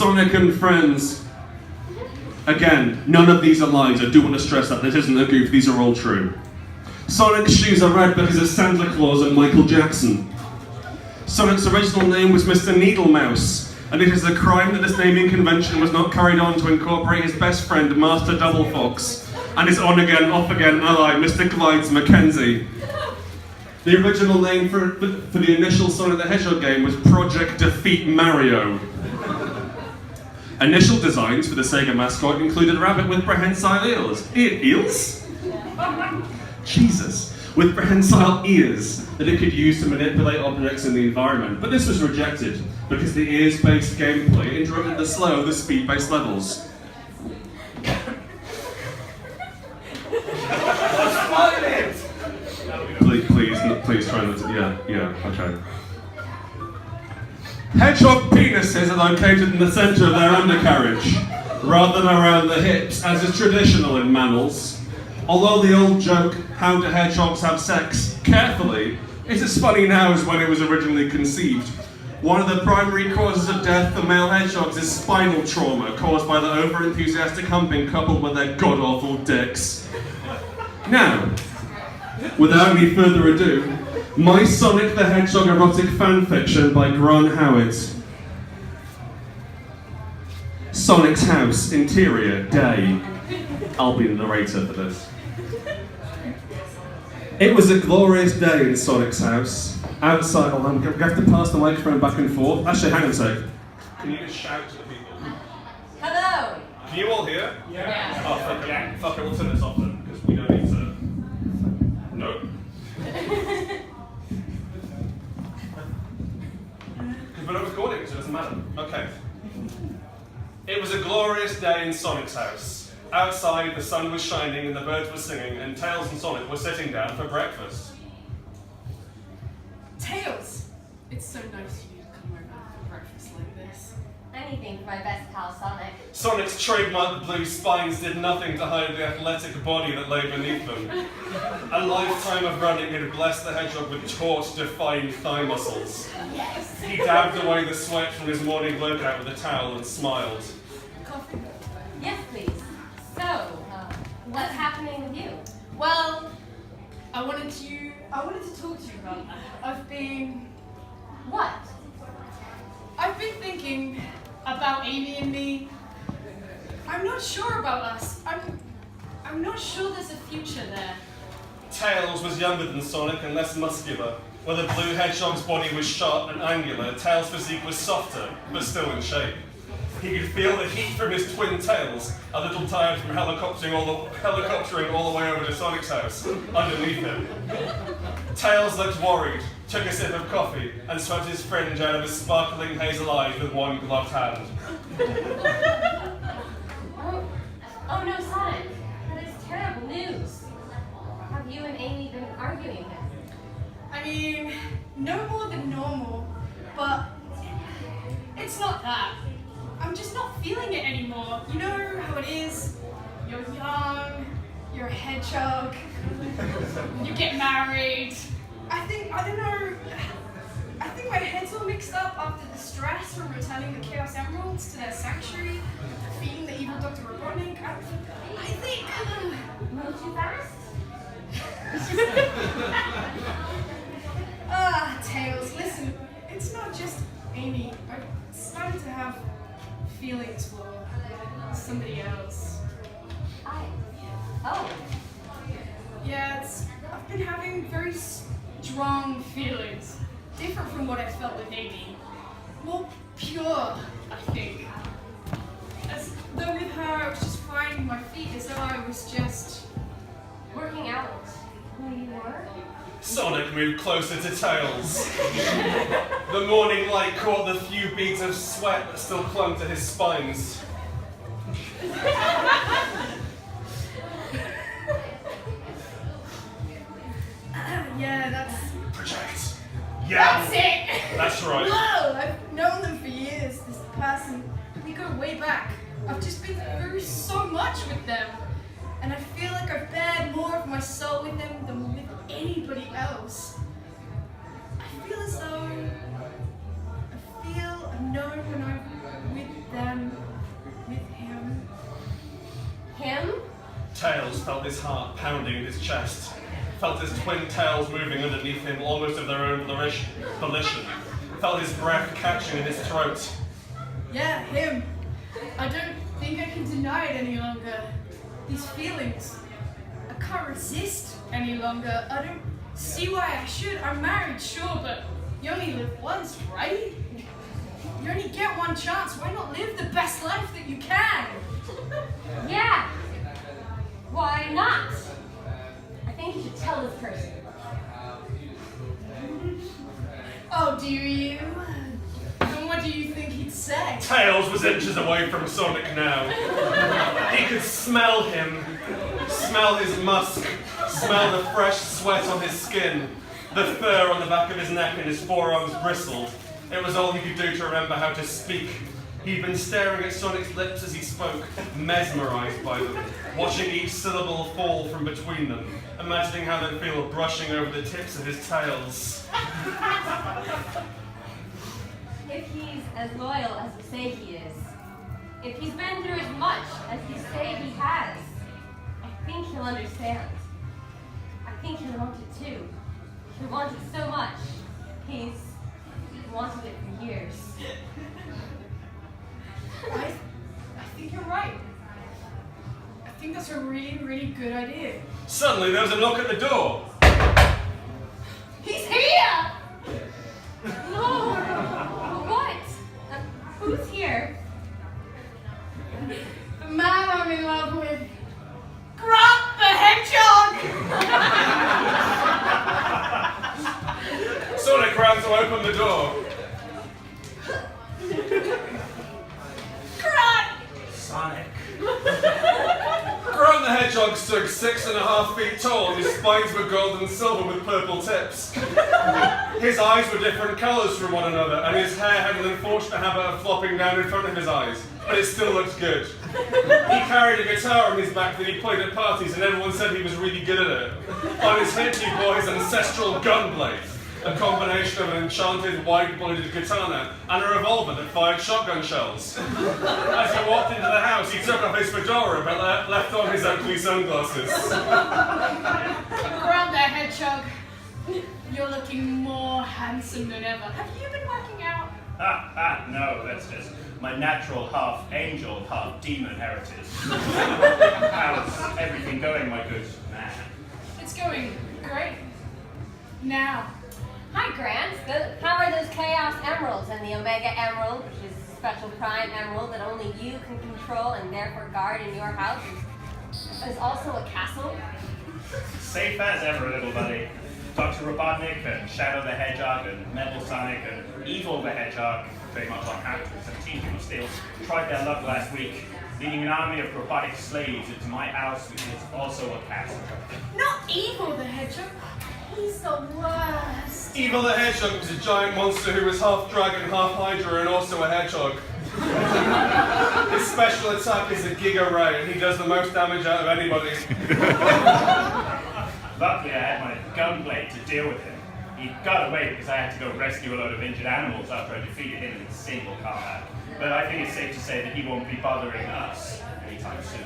Sonic and Friends. Again, none of these are lies. I do want to stress that. This isn't a goof, these are all true. Sonic's shoes are red because of Santa Claus and Michael Jackson. Sonic's original name was Mr. Needlemouse, and it is a crime that this naming convention was not carried on to incorporate his best friend, Master Double Fox, and his on-again, off-again ally, Mr. Glides Mackenzie. The original name for the initial Sonic the Hedgehog game was Project Defeat Mario. Initial designs for the Sega mascot included a rabbit with prehensile ears. Ears? Jesus. With prehensile ears that it could use to manipulate objects in the environment. But this was rejected because the ears-based gameplay interrupted the slow of the speed-based levels. Please try not to, yeah, okay. Hedgehog penises are located in the centre of their undercarriage, rather than around the hips, as is traditional in mammals. Although the old joke, how do hedgehogs have sex, carefully, is as funny now as when it was originally conceived. One of the primary causes of death for male hedgehogs is spinal trauma, caused by the over-enthusiastic humping coupled with their god-awful dicks. Now, without any further ado, my Sonic the Hedgehog erotic fanfiction by Grant Howard. Sonic's house, interior, day. I'll be the narrator for this. It was a glorious day in Sonic's house. Outside, I'm going to have to pass the microphone back and forth. Actually, hang on a sec. Can you just shout to the people? Hello! Can you all hear? Yeah. Oh, fuck it. Fuck it, we'll turn this off then, because we don't need to... No. Because we're not recording, so it doesn't matter. Okay. It was a glorious day in Sonic's house. Outside, the sun was shining and the birds were singing, and Tails and Sonic were sitting down for breakfast. Tails! It's so nice of you to come over for breakfast like this. Anything for my best pal Sonic. Sonic's trademark blue spines did nothing to hide the athletic body that lay beneath them. A lifetime of running had blessed the hedgehog with taut, defined thigh muscles. Yes! He dabbed away the sweat from his morning workout with a towel and smiled. Coffee? Yes, please. So, what's happening with you? Well, I wanted to talk to you about that. What? I've been thinking about Amy and me. I'm not sure about us. I'm not sure there's a future there. Tails was younger than Sonic and less muscular. Where the blue hedgehog's body was sharp and angular, Tails' physique was softer, but still in shape. He could feel the heat from his twin tails, a little tired from helicoptering all the way over to Sonic's house, underneath him. Tails looked worried, took a sip of coffee, and swept his fringe out of his sparkling hazel eyes with one gloved hand. Oh no, Sonic. That is terrible news. Have you and Amy been arguing then? I mean, no more than normal, but it's not that. I'm just not feeling it anymore. You know how it is? You're young, you're a hedgehog, you get married. I think my head's all mixed up after the stress from returning the Chaos Emeralds to their sanctuary, defeating the evil Dr. Robotnik. I think... Move too fast? Tails, listen, it's not just Amy. I started to have feelings for somebody else. Oh. Yeah, I've been having very strong feelings. Different from what I felt with Amy. More pure, I think. As though with her I was just finding my feet, as though I was just... Working out who you were? Sonic moved closer to Tails. The morning light caught the few beads of sweat that still clung to his spines. Yeah, that's... Project. Yeah. That's it! That's right. Whoa! I've known them for years, this person. We go way back. I've just been through so much with them. And I feel like I've bared more of my soul with them than with anybody else. I feel as though... I'm known when I'm with them Tails felt his heart pounding in his chest, felt his twin tails moving underneath him almost of their own volition, felt his breath catching in his throat. Yeah, him. I don't think I can deny it any longer. These feelings. I can't resist any longer. I don't see why I should. I'm married, sure, but you only live once, right? You only get one chance. Why not live the best life that you can? Yeah. Why not? I think you should tell this person. Oh, do you? And what do you think he'd say? Tails was inches away from Sonic now. He could smell him, smell his musk, smell the fresh sweat on his skin. The fur on the back of his neck and his forearms bristled. It was all he could do to remember how to speak. He'd been staring at Sonic's lips as he spoke, mesmerized by them, watching each syllable fall from between them, imagining how they'd feel brushing over the tips of his tails. If he's as loyal as you say he is, if he's been through as much as you say he has, I think he'll understand. I think he'll want it too. He'll want it so much. He's wanted it for years. I think you're right. I think that's a really, really good idea. Suddenly there was a knock at the door. He's here! No! What? Who's here? The man I'm in love with. Grant the Hedgehog! Sonic ran to open the door. Grant! Sonic. Grant the Hedgehog stood 6.5 feet tall, and his spines were gold and silver with purple tips. His eyes were different colours from one another, and his hair had an unfortunate habit of flopping down in front of his eyes, but it still looked good. He carried a guitar on his back that he played at parties, and everyone said he was really good at it. On his hip he bore his ancestral gunblade, a combination of an enchanted wide-bladed katana and a revolver that fired shotgun shells. As he walked into the house, he took off his fedora but left on his ugly sunglasses. Grant the Hedgehog. You're looking more handsome than ever. Have you been working out? No, that's just my natural half angel, half demon heritage. How's everything going, my good man? It's going great. Now. Hi, Grant. How are those Chaos Emeralds and the Omega Emerald, which is a special prime emerald that only you can control and therefore guard in your house? Is also a castle? Safe as ever, little buddy. Dr. Robotnik and Shadow the Hedgehog and Metal Sonic and Evil the Hedgehog, very much on character, 17 people still, tried their luck last week, leading an army of robotic slaves into my house, which is also a castle. Not Evil the Hedgehog. He's the worst. Evil the Hedgehog was a giant monster who was half dragon, half hydra, and also a hedgehog. His special attack is a Giga Ray, and he does the most damage out of anybody. Luckily, I had my gunblade to deal with him. He got away because I had to go rescue a load of injured animals after I defeated him in single combat. But I think it's safe to say that he won't be bothering us anytime soon.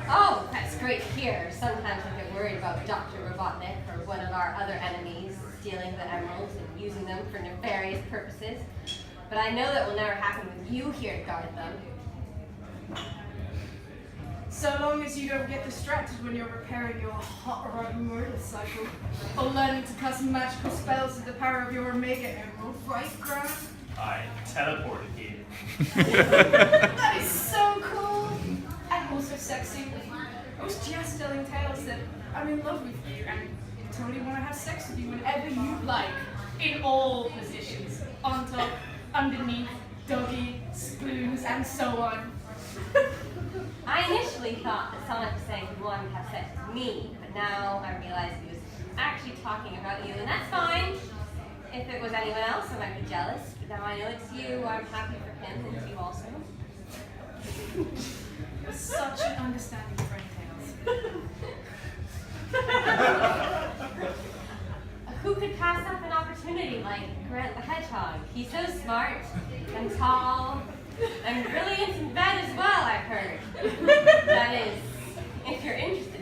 Oh, that's great to hear. Sometimes I get worried about Dr. Robotnik or one of our other enemies stealing the emeralds and using them for nefarious purposes. But I know that will never happen with you here to guard them. So long as you don't get distracted when you're repairing your hot rod motorcycle or learning to cast magical spells with the power of your Omega Emerald, right, Grant? I teleported here. That is so cool! And also sexy. I was just telling Tails that I'm in love with you and totally want to have sex with you whenever you like. In all positions. On top, underneath, doggy, spoons, and so on. I initially thought that Sonic was saying he wanted to have sex with me, but now I realize he was actually talking about you, and that's fine. If it was anyone else, I might be jealous, but now I know it's you. I'm happy for him, and you also. You're such an understanding friend, Tails. Who could pass up an opportunity like Grant the Hedgehog? He's so smart and tall and brilliant in bed as well, I've heard. That is, if you're interested.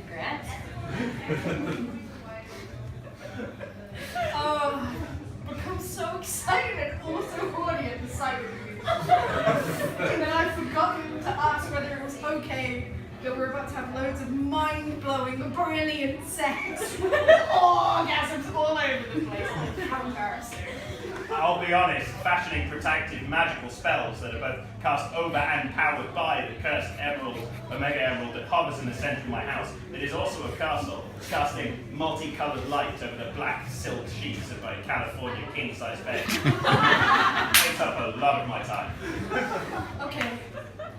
I've become so excited and also horny at the sight of you. And then I've forgotten to ask whether it was okay that we're about to have loads of mind-blowing, brilliant sex with orgasms all over the place. How embarrassing. I'll be honest, fashioning protective magical spells that are both cast over and powered by the cursed emerald, Omega Emerald that hovers in the center of my house. It is also a castle, casting multicolored light over the black silk sheets of my California king-size bed. Takes up a lot of my time. Okay,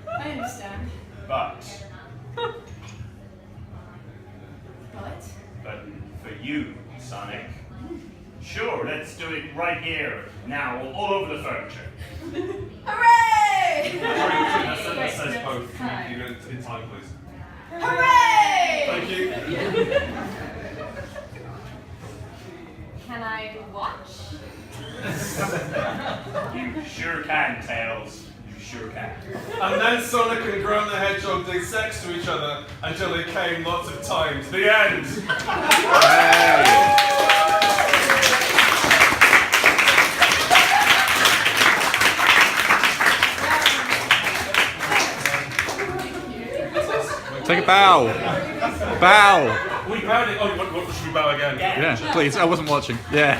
I understand. But But? for you, Sonic, sure, let's do it right here, now, all over the furniture. Hooray! That says both. You go in time, please. Hooray! Thank you. Can I watch? You sure can, Tails. You sure can. And then Sonic and Grown the Hedgehog did sex to each other until they came lots of times. The end! Take a bow. Bow. We bowed it. Oh, what should we bow again? Yeah, please. I wasn't watching. Yeah.